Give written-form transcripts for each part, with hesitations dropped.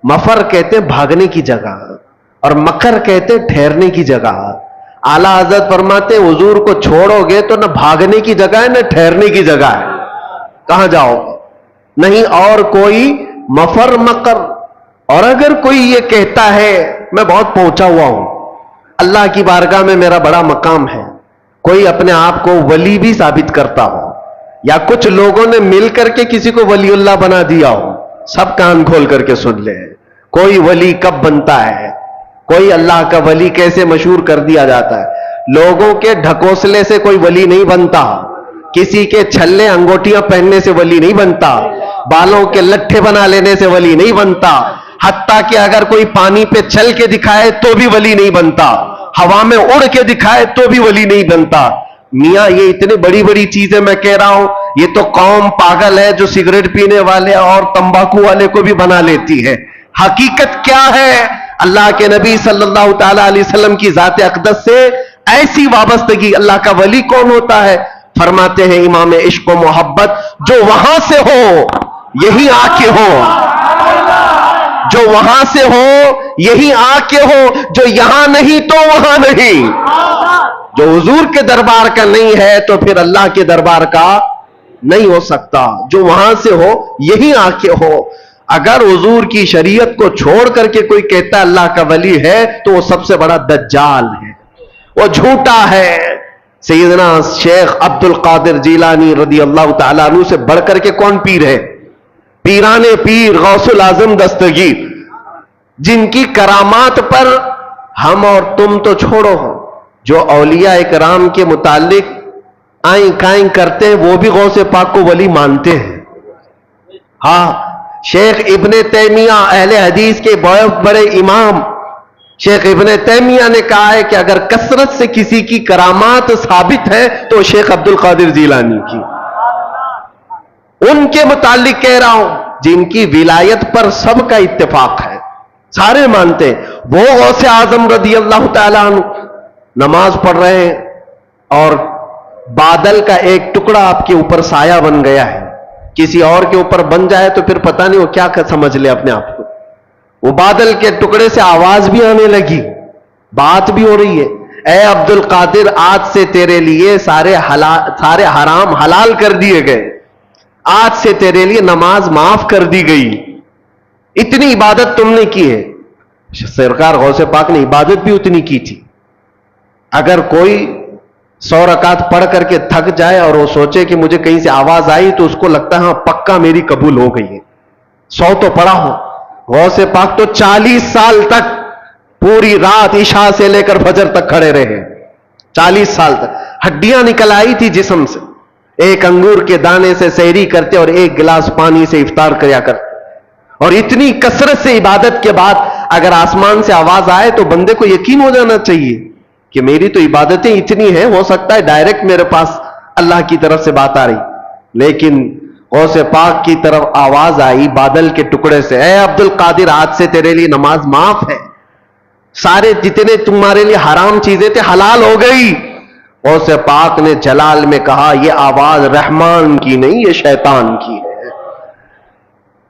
مفر کہتے ہیں بھاگنے کی جگہ اور مکر کہتے ہیں ٹھہرنے کی جگہ. اعلیٰ حضرت فرماتے ہیں حضور کو چھوڑو گے تو نہ بھاگنے کی جگہ ہے نہ ٹھہرنے کی جگہ ہے. کہاں جاؤ گے؟ نہیں اور کوئی مفر مکر. اور اگر کوئی یہ کہتا ہے میں بہت پہنچا ہوا ہوں, اللہ کی بارگاہ میں میرا بڑا مقام ہے, کوئی اپنے آپ کو ولی بھی ثابت کرتا ہو, یا کچھ لوگوں نے مل کر کے کسی کو ولی اللہ بنا دیا ہو, سب کان کھول کر کے سن لے. کوئی ولی کب بنتا ہے, کوئی اللہ کا ولی کیسے مشہور کر دیا جاتا ہے. لوگوں کے ڈھکوسلے سے کوئی ولی نہیں بنتا, کسی کے چھلے انگوٹیاں پہننے سے ولی نہیں بنتا, بالوں کے لٹھے بنا لینے سے ولی نہیں بنتا, حتیٰ کہ اگر کوئی پانی پہ چل کے دکھائے تو بھی ولی نہیں بنتا, ہوا میں اڑ کے دکھائے تو بھی ولی نہیں بنتا. میاں یہ اتنی بڑی بڑی چیزیں میں کہہ رہا ہوں, یہ تو قوم پاگل ہے جو سگریٹ پینے والے اور تمباکو والے کو بھی بنا لیتی ہے. حقیقت کیا ہے؟ اللہ کے نبی صلی اللہ تعالی علیہ وسلم کی ذات اقدس سے ایسی وابستگی. اللہ کا ولی کون ہوتا ہے؟ فرماتے ہیں امام عشق و محبت, جو وہاں سے ہو یہی آ کے ہو, جو وہاں سے ہو یہی آ کے ہو, جو یہاں نہیں تو وہاں نہیں. جو حضور کے دربار کا نہیں ہے تو پھر اللہ کے دربار کا نہیں ہو سکتا. جو وہاں سے ہو یہی آ کے ہو. اگر حضور کی شریعت کو چھوڑ کر کے کوئی کہتا ہے اللہ کا ولی ہے تو وہ سب سے بڑا دجال ہے, وہ جھوٹا ہے. سیدنا شیخ عبد القادر جیلانی رضی اللہ تعالیٰ عنہ سے بڑھ کر کے کون پیر ہے؟ پیران پیر غوث العظم دستگیر, جن کی کرامات پر ہم اور تم تو چھوڑو, جو اولیاء اکرام کے متعلق آئیں کائیں کرتے ہیں وہ بھی غوث پاک کو ولی مانتے ہیں. ہاں, شیخ ابن تیمیہ اہل حدیث کے بہت بڑے امام شیخ ابن تیمیہ نے کہا ہے کہ اگر کثرت سے کسی کی کرامات ثابت ہے تو شیخ عبد القادر جیلانی کی. ان کے متعلق کہہ رہا ہوں جن کی ولایت پر سب کا اتفاق ہے, سارے مانتے ہیں. وہ غوث اعظم رضی اللہ تعالیٰ عنہ نماز پڑھ رہے ہیں اور بادل کا ایک ٹکڑا آپ کے اوپر سایہ بن گیا ہے. کسی اور کے اوپر بن جائے تو پھر پتہ نہیں وہ کیا سمجھ لے اپنے آپ کو. وہ بادل کے ٹکڑے سے آواز بھی آنے لگی, بات بھی ہو رہی ہے, اے عبد القادر آج سے تیرے لیے سارے حرام حلال کر دیے گئے, آج سے تیرے لیے نماز معاف کر دی گئی. اتنی عبادت تم نے کی ہے. سرکار غوث پاک نے عبادت بھی اتنی کی تھی. اگر کوئی 100 رکعت پڑھ کر کے تھک جائے اور وہ سوچے کہ مجھے کہیں سے آواز آئی تو اس کو لگتا ہے ہاں پکا میری قبول ہو گئی ہے, 100 تو پڑھا ہو. غوث پاک تو 40 سال تک پوری رات عشاء سے لے کر فجر تک کھڑے رہے, 40 سال تک. ہڈیاں نکل آئی تھی جسم سے, ایک انگور کے دانے سے سحری کرتے اور ایک گلاس پانی سے افطار کیا کرتے. اور اتنی کثرت سے عبادت کے بعد اگر آسمان سے آواز آئے تو بندے کو یقین ہو جانا چاہیے کہ میری تو عبادتیں اتنی ہیں, ہو سکتا ہے ڈائریکٹ میرے پاس اللہ کی طرف سے بات آ رہی. لیکن غوث پاک کی طرف آواز آئی بادل کے ٹکڑے سے, اے عبد القادر آج سے تیرے لیے نماز معاف ہے, سارے جتنے تمہارے لیے حرام چیزیں تھے حلال ہو گئی. غوث پاک نے جلال میں کہا یہ آواز رحمان کی نہیں, یہ شیطان کی ہے.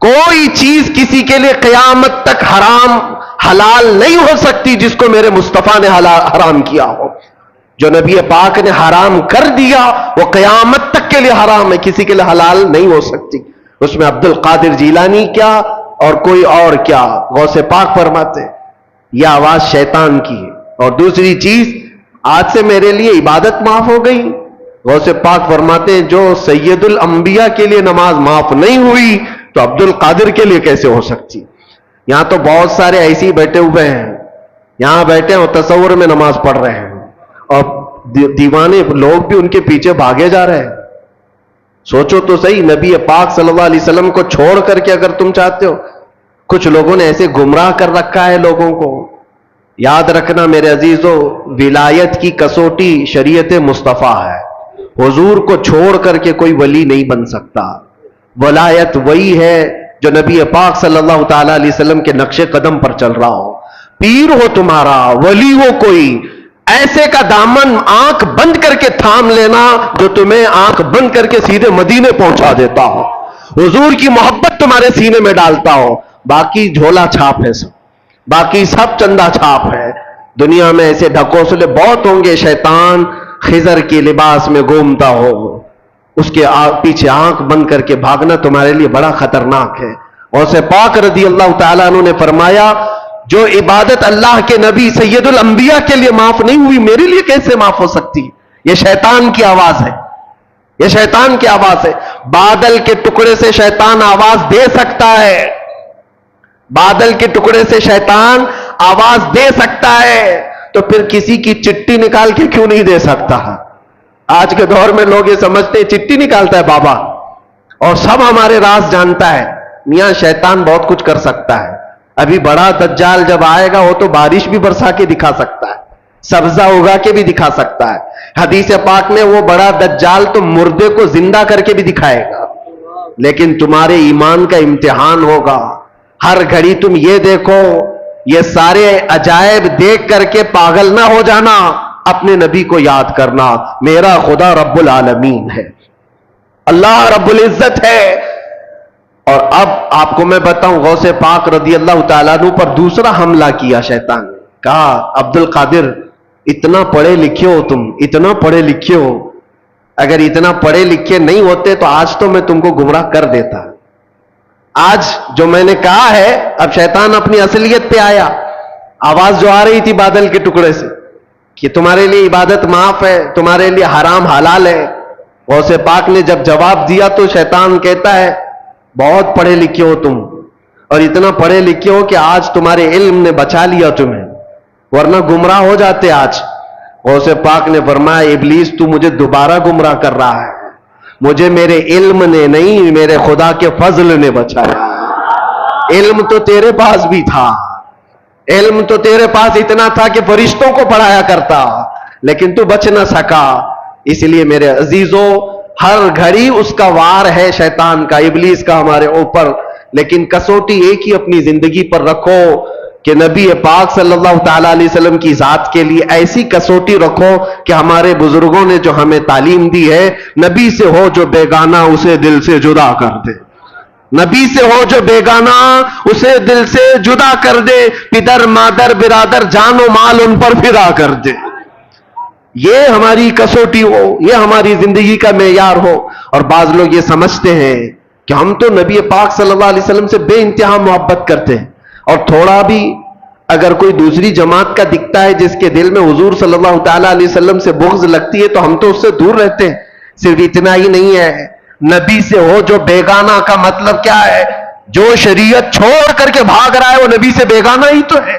کوئی چیز کسی کے لیے قیامت تک حرام حلال نہیں ہو سکتی جس کو میرے مصطفیٰ نے حرام کیا ہو. جو نبی پاک نے حرام کر دیا وہ قیامت تک کے لیے حرام ہے, کسی کے لیے حلال نہیں ہو سکتی. اس میں عبد القادر جیلانی کیا اور کوئی اور کیا. غوث پاک فرماتے یہ آواز شیطان کی ہے. اور دوسری چیز, آج سے میرے لیے عبادت معاف ہو گئی. غوث پاک فرماتے ہیں جو سید الانبیاء کے لیے نماز معاف نہیں ہوئی تو عبد القادر کے لیے کیسے ہو سکتی. یہاں تو بہت سارے ایسے ہی بیٹھے ہوئے ہیں, یہاں بیٹھے ہیں اور تصور میں نماز پڑھ رہے ہیں اور دیوانے لوگ بھی ان کے پیچھے بھاگے جا رہے ہیں. سوچو تو صحیح, نبی پاک صلی اللہ علیہ وسلم کو چھوڑ کر کے اگر تم چاہتے ہو, کچھ لوگوں نے ایسے گمراہ کر رکھا ہے لوگوں کو. یاد رکھنا میرے عزیزو, ولایت کی کسوٹی شریعت مصطفیٰ ہے. حضور کو چھوڑ کر کے کوئی ولی نہیں بن سکتا. ولایت وہی ہے جو نبی پاک صلی اللہ تعالی علیہ وسلم کے نقش قدم پر چل رہا ہو. پیر ہو تمہارا, ولی ہو کوئی, ایسے کا دامن آنکھ بند کر کے تھام لینا جو تمہیں آنکھ بند کر کے سیدھے مدینے پہنچا دیتا ہو, حضور کی محبت تمہارے سینے میں ڈالتا ہو. باقی جھولا چھاپ ہے سب، باقی سب چندہ چھاپ ہے. دنیا میں ایسے ڈھکوسلے بہت ہوں گے. شیطان خضر کے لباس میں گھومتا ہو، اس کے پیچھے آنکھ بند کر کے بھاگنا تمہارے لیے بڑا خطرناک ہے. غوث پاک رضی اللہ تعالیٰ عنہ نے فرمایا جو عبادت اللہ کے نبی سید الانبیاء کے لیے معاف نہیں ہوئی میرے لیے کیسے معاف ہو سکتی؟ یہ شیطان کی آواز ہے، یہ شیطان کی آواز ہے. بادل کے ٹکڑے سے شیطان آواز دے سکتا ہے، بادل کے ٹکڑے سے شیطان آواز دے سکتا ہے، تو پھر کسی کی چٹھی نکال کے کیوں نہیں دے سکتا؟ آج کے دور میں لوگ یہ سمجھتے ہیں چٹھی نکالتا ہے بابا اور سب ہمارے راز جانتا ہے. میاں شیطان بہت کچھ کر سکتا ہے. ابھی بڑا دجال جب آئے گا وہ تو بارش بھی برسا کے دکھا سکتا ہے، سبزہ اگا کے بھی دکھا سکتا ہے. حدیث پاک میں وہ بڑا دجال تو مردے کو زندہ کر کے بھی دکھائے گا. لیکن تمہارے ایمان کا امتحان ہوگا. ہر گھڑی تم یہ دیکھو، یہ سارے عجائب دیکھ کر کے پاگل نہ ہو جانا. اپنے نبی کو یاد کرنا، میرا خدا رب العالمین ہے، اللہ رب العزت ہے. اور اب آپ کو میں بتاؤں، غوث پاک رضی اللہ تعالیٰ عنہ پر دوسرا حملہ کیا شیطان نے. کہا عبد القادر اتنا پڑھے لکھے ہو تم، اتنا پڑھے لکھے ہو، اگر اتنا پڑھے لکھے نہیں ہوتے تو آج تو میں تم کو گمراہ کر دیتا. آج جو میں نے کہا ہے، اب شیطان اپنی اصلیت پہ آیا. آواز جو آ رہی تھی بادل کے ٹکڑے سے کہ تمہارے لیے عبادت معاف ہے، تمہارے لیے حرام حلال ہے. غوث پاک نے جب جواب دیا تو شیطان کہتا ہے بہت پڑھے لکھے ہو تم، اور اتنا پڑھے لکھے ہو کہ آج تمہارے علم نے بچا لیا تمہیں، ورنہ گمراہ ہو جاتے آج. غوث پاک نے فرمایا ابلیس تو مجھے دوبارہ گمراہ کر رہا ہے، مجھے میرے علم نے نہیں میرے خدا کے فضل نے بچایا. علم تو تیرے پاس بھی تھا، علم تو تیرے پاس اتنا تھا کہ فرشتوں کو پڑھایا کرتا، لیکن تو بچ نہ سکا. اس لیے میرے عزیزوں ہر گھڑی اس کا وار ہے شیطان کا، ابلیس کا ہمارے اوپر. لیکن کسوٹی ایک ہی اپنی زندگی پر رکھو کہ نبی پاک صلی اللہ تعالیٰ علیہ وسلم کی ذات کے لیے ایسی کسوٹی رکھو کہ ہمارے بزرگوں نے جو ہمیں تعلیم دی ہے، نبی سے ہو جو بیگانہ اسے دل سے جدا کر دے، نبی سے ہو جو بیگانہ اسے دل سے جدا کر دے، پدر مادر برادر جان و مال ان پر فدا کر دے. یہ ہماری کسوٹی ہو، یہ ہماری زندگی کا معیار ہو. اور بعض لوگ یہ سمجھتے ہیں کہ ہم تو نبی پاک صلی اللہ علیہ وسلم سے بے انتہا محبت کرتے ہیں، اور تھوڑا بھی اگر کوئی دوسری جماعت کا دکھتا ہے جس کے دل میں حضور صلی اللہ تعالیٰ علیہ وسلم سے بغض لگتی ہے تو ہم تو اس سے دور رہتے ہیں. صرف اتنا ہی نہیں ہے، نبی سے ہو جو بیگانہ کا مطلب کیا ہے؟ جو شریعت چھوڑ کر کے بھاگ رہا ہے وہ نبی سے بیگانہ ہی تو ہے.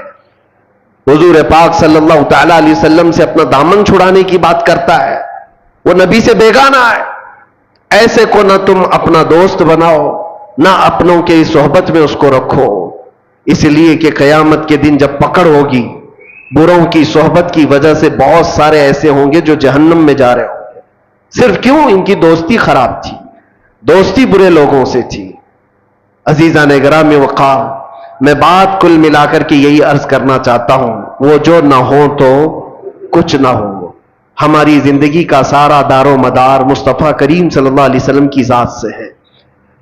حضور پاک صلی اللہ تعالیٰ علیہ وسلم سے اپنا دامن چھڑانے کی بات کرتا ہے، وہ نبی سے بیگانہ ہے. ایسے کو نہ تم اپنا دوست بناؤ، نہ اپنوں کے صحبت میں اس کو رکھو. اس لیے کہ قیامت کے دن جب پکڑ ہوگی، بروں کی صحبت کی وجہ سے بہت سارے ایسے ہوں گے جو جہنم میں جا رہے ہوں گے. صرف کیوں؟ ان کی دوستی خراب تھی، دوستی برے لوگوں سے تھی. عزیزان گرامی وقار، میں بات کل ملا کر کے یہی عرض کرنا چاہتا ہوں، وہ جو نہ ہو تو کچھ نہ ہو. ہماری زندگی کا سارا دار و مدار مصطفیٰ کریم صلی اللہ علیہ وسلم کی ذات سے ہے،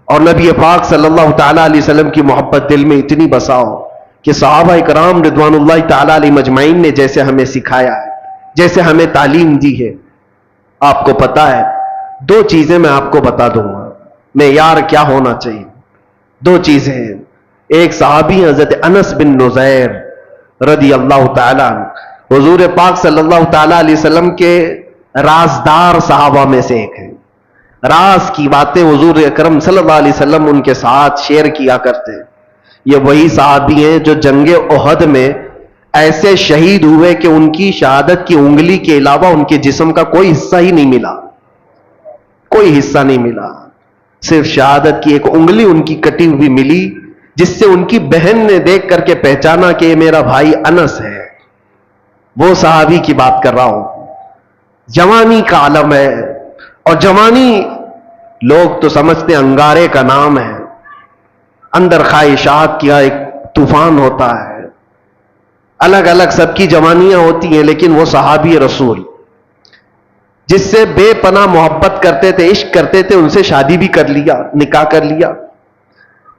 اور نبی پاک صلی اللہ تعالیٰ علیہ وسلم کی محبت دل میں اتنی بساؤ کہ صحابہ کرام رضوان اللہ تعالیٰ علیہ مجمعین نے جیسے ہمیں سکھایا ہے، جیسے ہمیں تعلیم دی ہے. آپ کو پتا ہے، دو چیزیں میں آپ کو بتا دوں گا معیار کیا ہونا چاہیے. دو چیزیں ہیں. ایک صحابی حضرت انس بن نذیر رضی اللہ تعالیٰ عنہ، حضور پاک صلی اللہ تعالیٰ علیہ وسلم کے رازدار صحابہ میں سے ایک ہیں. راز کی باتیں حضور اکرم صلی اللہ علیہ وسلم ان کے ساتھ شیئر کیا کرتے ہیں. یہ وہی صحابی ہیں جو جنگ احد میں ایسے شہید ہوئے کہ ان کی شہادت کی انگلی کے علاوہ ان کے جسم کا کوئی حصہ ہی نہیں ملا، کوئی حصہ نہیں ملا. صرف شہادت کی ایک انگلی ان کی کٹی ہوئی ملی، جس سے ان کی بہن نے دیکھ کر کے پہچانا کہ یہ میرا بھائی انس ہے. وہ صحابی کی بات کر رہا ہوں. جوانی کا عالم ہے، اور جوانی لوگ تو سمجھتے ہیں انگارے کا نام ہے، اندر خواہشات کا ایک طوفان ہوتا ہے. الگ الگ سب کی جوانیاں ہوتی ہیں، لیکن وہ صحابی رسول جس سے بے پناہ محبت کرتے تھے، عشق کرتے تھے، ان سے شادی بھی کر لیا، نکاح کر لیا.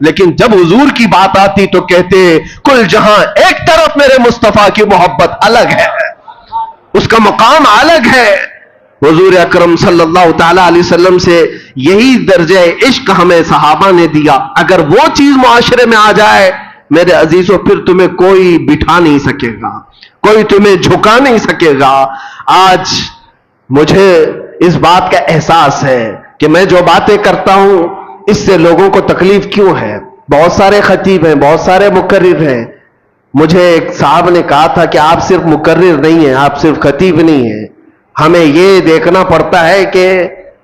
لیکن جب حضور کی بات آتی تو کہتے کل جہاں ایک طرف میرے مصطفیٰ کی محبت الگ ہے، اس کا مقام الگ ہے۔ حضور اکرم صلی اللہ تعالی علیہ وسلم سے یہی درجہ عشق ہمیں صحابہ نے دیا۔ اگر وہ چیز معاشرے میں آ جائے میرے عزیزوں، پھر تمہیں کوئی بٹھا نہیں سکے گا، کوئی تمہیں جھکا نہیں سکے گا۔ آج مجھے اس بات کا احساس ہے کہ میں جو باتیں کرتا ہوں اس سے لوگوں کو تکلیف کیوں ہے۔ بہت سارے خطیب ہیں، بہت سارے مقرر ہیں۔ مجھے ایک صاحب نے کہا تھا کہ آپ صرف مقرر نہیں ہیں، آپ صرف خطیب نہیں ہیں، ہمیں یہ دیکھنا پڑتا ہے کہ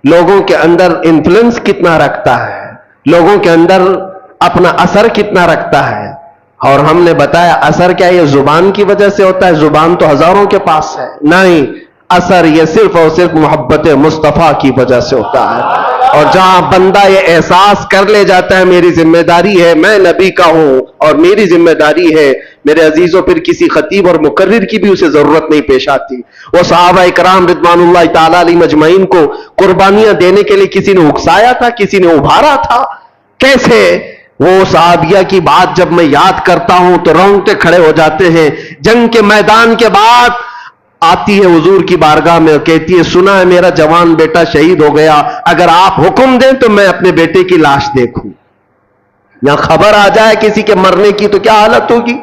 لوگوں کے اندر انفلوئنس کتنا رکھتا ہے، لوگوں کے اندر اپنا اثر کتنا رکھتا ہے۔ اور ہم نے بتایا اثر کیا یہ زبان کی وجہ سے ہوتا ہے؟ زبان تو ہزاروں کے پاس ہے، نہیں، اثر یہ صرف اور صرف محبت مصطفیٰ کی وجہ سے ہوتا ہے۔ اور جہاں بندہ یہ احساس کر لے جاتا ہے میری ذمہ داری ہے، میں نبی کا ہوں اور میری ذمہ داری ہے، میرے عزیزوں، پھر کسی خطیب اور مقرر کی بھی اسے ضرورت نہیں پیش آتی۔ وہ صحابہ کرام رضوان اللہ تعالی علیہم اجمعین کو قربانیاں دینے کے لیے کسی نے اکسایا تھا، کسی نے ابھارا تھا۔ کیسے وہ صحابیہ کی بات جب میں یاد کرتا ہوں تو رونگٹے کھڑے ہو جاتے ہیں۔ جنگ کے میدان کے بعد آتی ہے حضور کی بارگاہ میں اور کہتی ہے سنا ہے میرا جوان بیٹا شہید ہو گیا، اگر آپ حکم دیں تو میں اپنے بیٹے کی لاش دیکھوں۔ یا خبر آ جائے کسی کے مرنے کی تو کیا حالت ہوگی،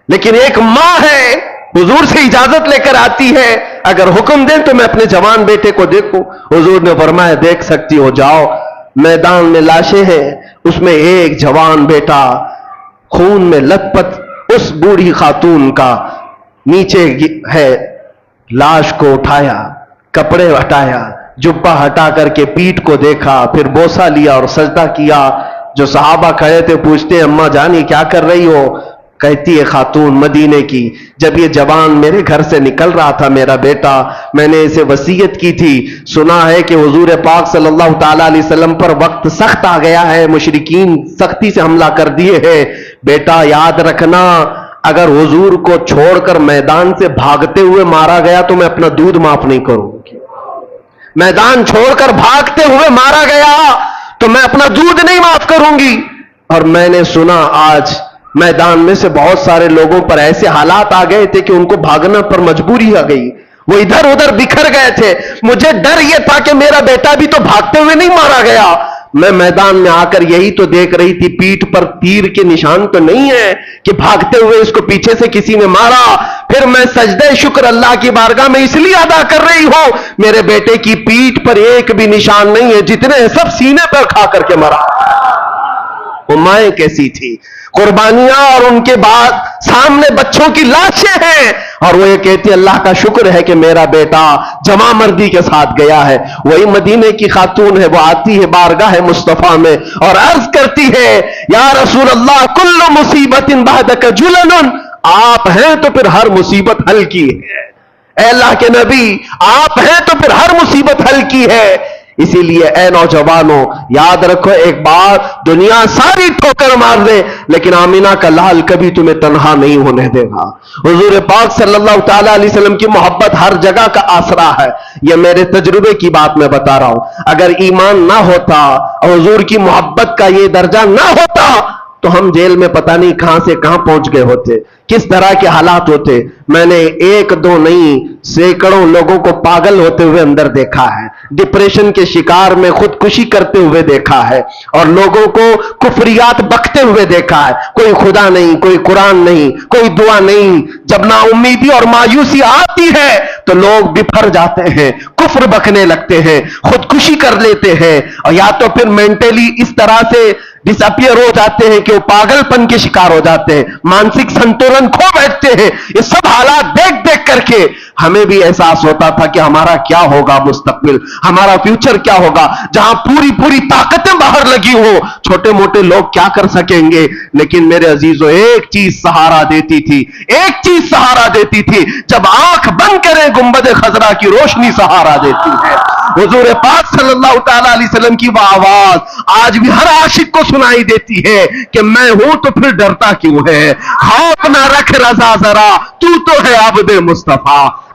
لیکن ایک ماں ہے حضور سے اجازت لے کر آتی ہے اگر حکم دیں تو میں اپنے جوان بیٹے کو دیکھوں۔ حضور نے فرمایا دیکھ سکتی ہو، جاؤ۔ میدان میں لاشیں ہیں، اس میں ایک جوان بیٹا خون میں لت پت اس بوڑھی خاتون کا نیچے ہے، لاش کو اٹھایا، کپڑے ہٹایا، جبہ ہٹا کر کے پیٹھ کو دیکھا، پھر بوسہ لیا اور سجدہ کیا۔ جو صحابہ کھڑے تھے پوچھتے ہیں اماں جانی کیا کر رہی ہو؟ کہتی ہے خاتون مدینے کی، جب یہ جوان میرے گھر سے نکل رہا تھا میرا بیٹا، میں نے اسے وصیت کی تھی، سنا ہے کہ حضور پاک صلی اللہ تعالی علیہ وسلم پر وقت سخت آ گیا ہے، مشرکین سختی سے حملہ کر دیے ہیں، بیٹا یاد رکھنا اگر حضور کو چھوڑ کر میدان سے بھاگتے ہوئے مارا گیا تو میں اپنا دودھ معاف نہیں کروں گی، میدان چھوڑ کر بھاگتے ہوئے مارا گیا تو میں اپنا دودھ نہیں معاف کروں گی۔ اور میں نے سنا آج میدان میں سے بہت سارے لوگوں پر ایسے حالات آ گئے تھے کہ ان کو بھاگنا پر مجبوری آ گئی، وہ ادھر ادھر بکھر گئے تھے۔ مجھے ڈر یہ تھا کہ میرا بیٹا بھی تو بھاگتے ہوئے نہیں مارا گیا۔ میں میدان میں آ کر یہی تو دیکھ رہی تھی پیٹھ پر تیر کے نشان تو نہیں ہے کہ بھاگتے ہوئے اس کو پیچھے سے کسی نے مارا۔ پھر میں سجدہ شکر اللہ کی بارگاہ میں اس لیے ادا کر رہی ہوں میرے بیٹے کی پیٹھ پر ایک بھی نشان نہیں ہے، جتنے سب سینے پر کھا کر کے مرا۔ وہ مائیں کیسی تھی، قربانیاں، اور ان کے بعد سامنے بچوں کی لاشیں ہیں اور وہ یہ کہتی اللہ کا شکر ہے کہ میرا بیٹا جمع مردی کے ساتھ گیا ہے۔ وہی مدینے کی خاتون ہے، وہ آتی ہے بارگاہ مصطفیٰ میں اور عرض کرتی ہے یا رسول اللہ کل مصیبت بعدک جلن، آپ ہیں تو پھر ہر مصیبت حل کی ہے۔ اے اللہ کے نبی آپ ہیں تو پھر ہر مصیبت حل کی ہے۔ اسی لیے اے نوجوانوں یاد رکھو ایک بات، دنیا ساری ٹھوکر مار دے لیکن آمینہ کا لال کبھی تمہیں تنہا نہیں ہونے دے گا۔ حضور پاک صلی اللہ تعالی علیہ وسلم کی محبت ہر جگہ کا آسرا ہے، یہ میرے تجربے کی بات میں بتا رہا ہوں۔ اگر ایمان نہ ہوتا اور حضور کی محبت کا یہ درجہ نہ ہوتا تو ہم جیل میں پتہ نہیں کہاں سے کہاں پہنچ گئے ہوتے، کس طرح کے حالات ہوتے۔ میں نے ایک دو نہیں سینکڑوں لوگوں کو پاگل ہوتے ہوئے اندر دیکھا ہے، ڈپریشن کے شکار میں خودکشی کرتے ہوئے دیکھا ہے، اور لوگوں کو کفریات بکتے ہوئے دیکھا ہے۔ کوئی خدا نہیں، کوئی قرآن نہیں، کوئی دعا نہیں۔ جب نا امیدی اور مایوسی آتی ہے تو لوگ بپھر جاتے ہیں، کفر بکنے لگتے ہیں، خودکشی کر لیتے ہیں، اور یا تو پھر مینٹلی اس طرح سے ڈس اپیئر ہو جاتے ہیں کہ وہ پاگل پن کے شکار ہو جاتے ہیں، مانسک سنتولن کھو بیٹھتے ہیں۔ یہ سب حالات دیکھ دیکھ کر کے ہمیں بھی احساس ہوتا تھا کہ ہمارا کیا ہوگا مستقبل، ہمارا فیوچر کیا ہوگا، جہاں پوری پوری طاقتیں باہر لگی ہو چھوٹے موٹے لوگ کیا کر سکیں گے۔ لیکن میرے عزیزو ایک چیز سہارا دیتی تھی، ایک چیز سہارا دیتی تھی، جب آنکھ بند کریں گنبد خضرا کی روشنی سہارا دیتی ہے۔ حضور پاک صلی اللہ تعالی علیہ وسلم کی وہ آواز آج بھی ہر عاشق کو سنائی دیتی ہے کہ میں ہوں تو پھر ڈرتا کیوں ہے، خوف نہ رکھ رضا ذرا تو ہے عبد مصطفیٰ،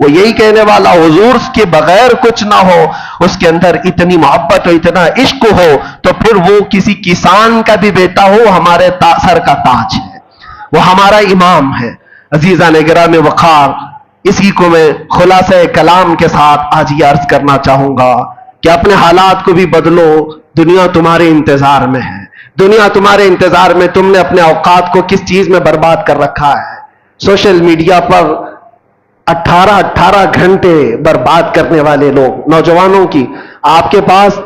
وہ یہی کہنے والا حضور کے بغیر کچھ نہ ہو، اس کے اندر اتنی محبت اور اتنا عشق ہو تو پھر وہ کسی کسان کا بھی بیٹا ہو ہمارے سر کا تاج ہے، وہ ہمارا امام ہے۔ عزیزان گرام وقار، اسی کو میں خلاصہ کلام کے ساتھ آج یہ عرض کرنا چاہوں گا کہ اپنے حالات کو بھی بدلو، دنیا تمہارے انتظار میں ہے، دنیا تمہارے انتظار میں۔ تم نے اپنے اوقات کو کس چیز میں برباد کر رکھا ہے؟ سوشل میڈیا پر 18 گھنٹے برباد کرنے والے لوگ، نوجوانوں کی، آپ کے پاس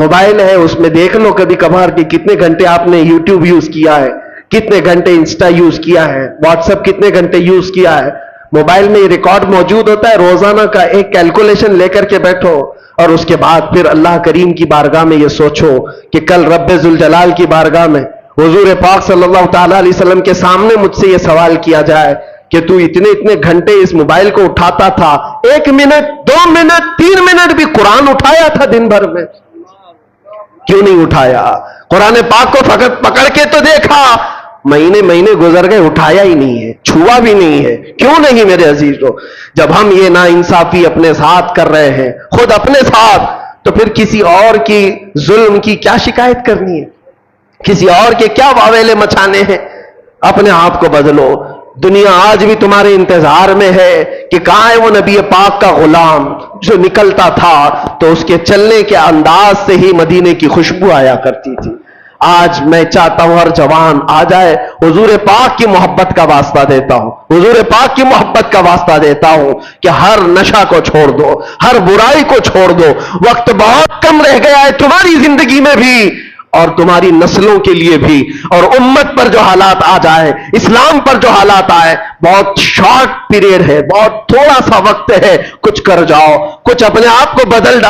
موبائل ہے، اس میں دیکھ لو کبھی کبھار کہ کتنے گھنٹے آپ نے یوٹیوب یوز کیا ہے، کتنے گھنٹے انسٹا یوز کیا ہے، واٹس ایپ کتنے گھنٹے یوز کیا ہے۔ موبائل میں یہ ریکارڈ موجود ہوتا ہے، روزانہ کا ایک کیلکولیشن لے کر کے بیٹھو، اور اس کے بعد پھر اللہ کریم کی بارگاہ میں یہ سوچو کہ کل رب ذوالجلال کی بارگاہ میں حضور پاک صلی اللہ تعالی علیہ وسلم کے سامنے مجھ سے یہ سوال کیا جائے کہ تو اتنے گھنٹے اس موبائل کو اٹھاتا تھا، 1 منٹ 2 منٹ 3 منٹ بھی قرآن اٹھایا تھا دن بھر میں؟ کیوں نہیں اٹھایا؟ قرآن پاک کو فقط پکڑ کے تو دیکھا، مہینے گزر گئے، اٹھایا ہی نہیں ہے، چھوا بھی نہیں ہے۔ کیوں نہیں میرے عزیزو؟ جب ہم یہ ناانصافی اپنے ساتھ کر رہے ہیں، خود اپنے ساتھ، تو پھر کسی اور کی ظلم کی کیا شکایت کرنی ہے؟ کسی اور کے کیا واویلے مچانے ہیں؟ اپنے آپ کو بدلو۔ دنیا آج بھی تمہارے انتظار میں ہے کہ کہاں ہے وہ نبی پاک کا غلام جو نکلتا تھا تو اس کے چلنے کے انداز سے ہی مدینے کی خوشبو آیا کرتی تھی۔ آج میں چاہتا ہوں ہر جوان آ جائے، حضور پاک کی محبت کا واسطہ دیتا ہوں، حضور پاک کی محبت کا واسطہ دیتا ہوں کہ ہر نشہ کو چھوڑ دو، ہر برائی کو چھوڑ دو۔ وقت بہت کم رہ گیا ہے تمہاری زندگی میں بھی اور تمہاری نسلوں کے لیے بھی، اور امت پر جو حالات آ جائے، اسلام پر جو حالات آئے، بہت شارٹ پیریڈ ہے، بہت تھوڑا سا وقت ہے، کچھ کر جاؤ، کچھ اپنے آپ کو بدل ڈالو۔